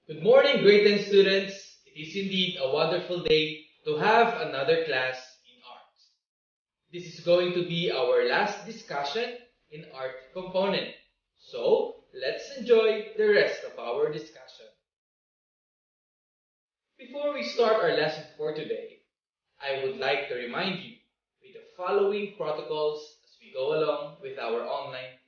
Good morning, grade 10 students. It is indeed a wonderful day to have another class in arts. This is going to be our last discussion in art component. So, let's enjoy the rest of our discussion. Before we start our lesson for today, I would like to remind you with the following protocols as we go along with our online class.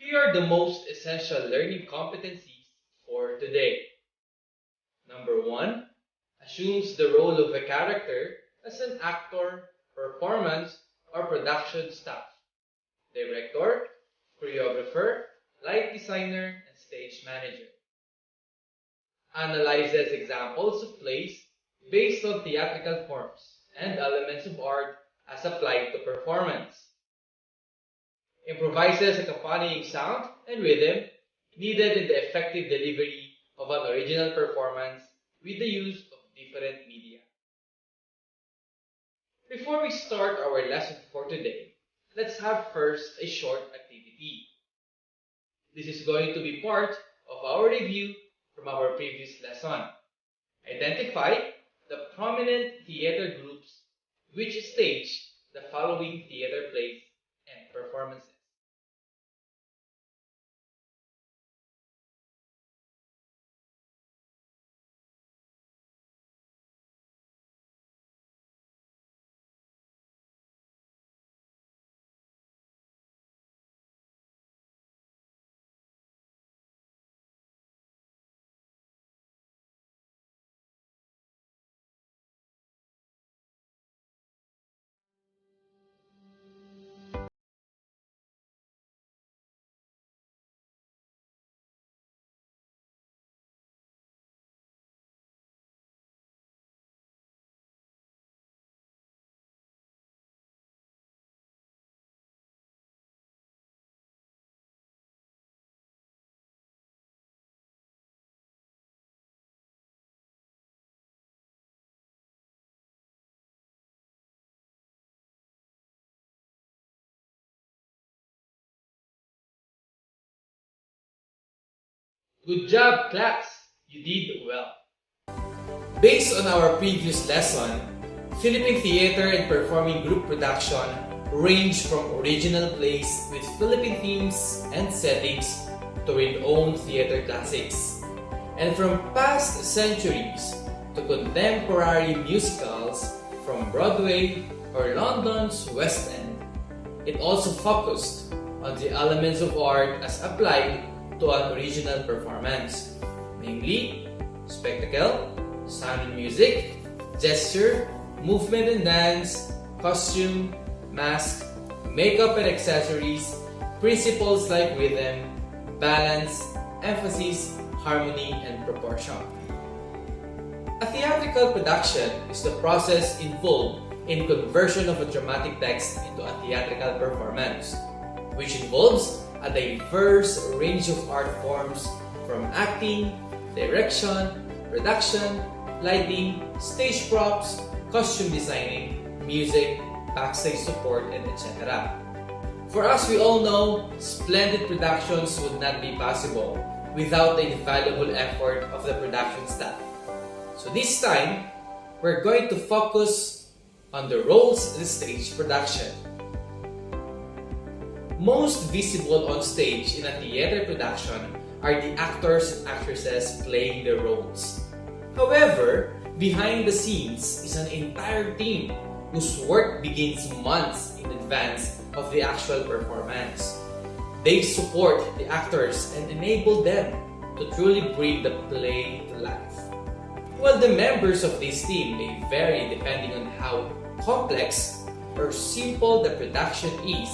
Here are the most essential learning competencies for today. Number 1. Assumes the role of a character as an actor, performance, or production staff, director, choreographer, light designer, and stage manager. Analyzes examples of plays based on theatrical forms and elements of art as applied to performance. Improvises accompanying sound and rhythm needed in the effective delivery of an original performance with the use of different media. Before we start our lesson for today, let's have first a short activity. This is going to be part of our review from our previous lesson. Identify the prominent theater groups which stage the following theater plays and performances. Good job, class! You did well. Based on our previous lesson, Philippine theater and performing group production range from original plays with Philippine themes and settings to renowned theater classics, and from past centuries to contemporary musicals from Broadway or London's West End. It also focused on the elements of art as applied to an original performance, namely spectacle, sound and music, gesture, movement and dance, costume, mask, makeup and accessories, principles like rhythm, balance, emphasis, harmony, and proportion. A theatrical production is the process involved in conversion of a dramatic text into a theatrical performance, which involves a diverse range of art forms from acting, direction, production, lighting, stage props, costume designing, music, backstage support, and etc. For us, we all know, splendid productions would not be possible without the invaluable effort of the production staff. So this time, we're going to focus on the roles in the stage production. Most visible on stage in a theater production are the actors and actresses playing their roles. However, behind the scenes is an entire team whose work begins months in advance of the actual performance. They support the actors and enable them to truly bring the play to life. While the members of this team may vary depending on how complex or simple the production is,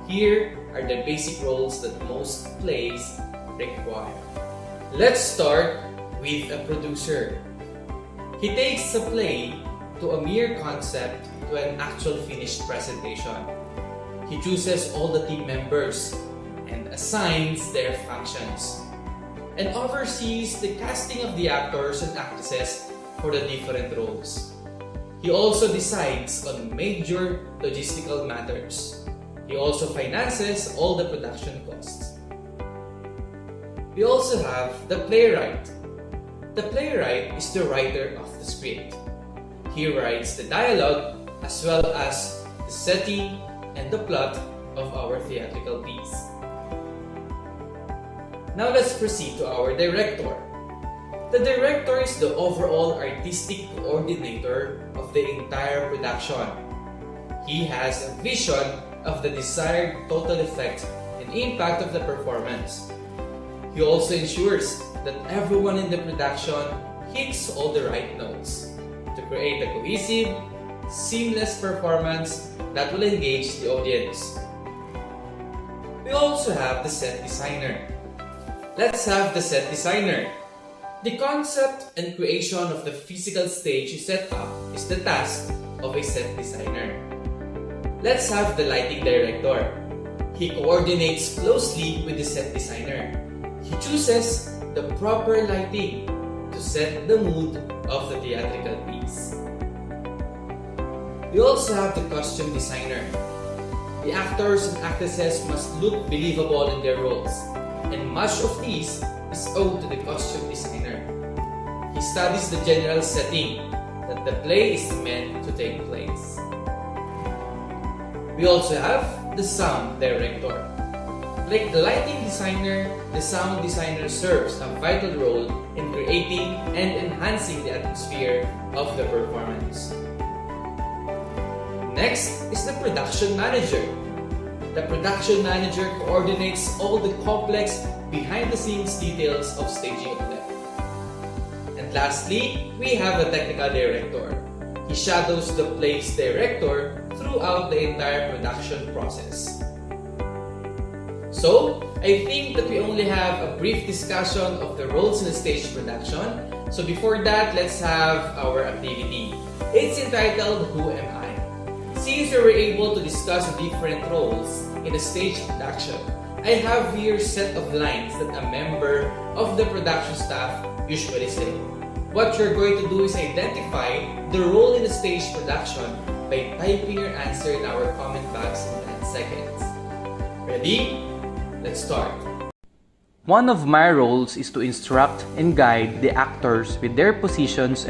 here are the basic roles that most plays require. Let's start with a producer. He takes a play to a mere concept to an actual finished presentation. He chooses all the team members and assigns their functions, and oversees the casting of the actors and actresses for the different roles. He also decides on major logistical matters. He also finances all the production costs. We also have the playwright. The playwright is the writer of the script. He writes the dialogue as well as the setting and the plot of our theatrical piece. Now let's proceed to our director. The director is the overall artistic coordinator of the entire production. He has a vision of the desired total effect and impact of the performance. He also ensures that everyone in the production hits all the right notes to create a cohesive, seamless performance that will engage the audience. We also have the set designer. Let's have the set designer. The concept and creation of the physical stage setup is the task of a set designer. Let's have the lighting director. He coordinates closely with the set designer. He chooses the proper lighting to set the mood of the theatrical piece. We also have the costume designer. The actors and actresses must look believable in their roles, and much of this is owed to the costume designer. He studies the general setting that the play is meant to take place. We also have the sound director. Like the lighting designer, the sound designer serves a vital role in creating and enhancing the atmosphere of the performance. Next is the production manager. The production manager coordinates all the complex behind-the-scenes details of staging a play. And lastly, we have the technical director. He shadows the play's director throughout the entire production process. So, I think that we only have a brief discussion of the roles in a stage production. So before that, let's have our activity. It's entitled Who Am I? Since we were able to discuss the different roles in a stage production, I have here a set of lines that a member of the production staff usually say. What you're going to do is identify the role in a stage production by typing your answer in our comment box in 10 seconds. Ready? Let's start. One of my roles is to instruct and guide the actors with their positions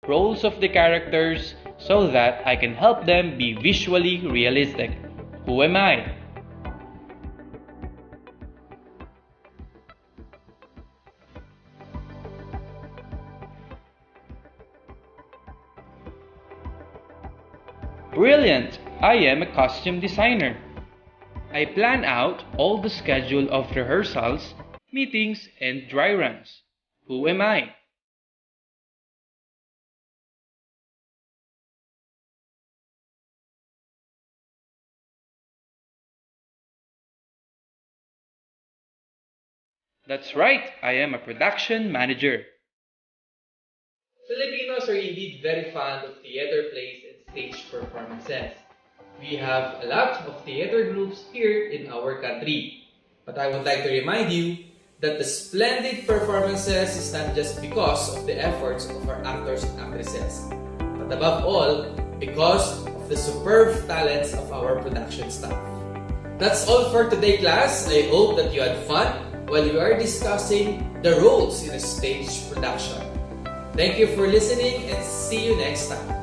roles of the characters so that I can help them be visually realistic. Who am I? Brilliant! I am a costume designer. I plan out all the schedule of rehearsals, meetings, and dry runs. Who am I? That's right, I am a production manager. Filipinos are indeed very fond of theater plays and stage performances. We have a lot of theater groups here in our country. But I would like to remind you that the splendid performances is not just because of the efforts of our actors and actresses, but above all, because of the superb talents of our production staff. That's all for today, class. I hope that you had fun while we are discussing the roles in a stage production. Thank you for listening and see you next time.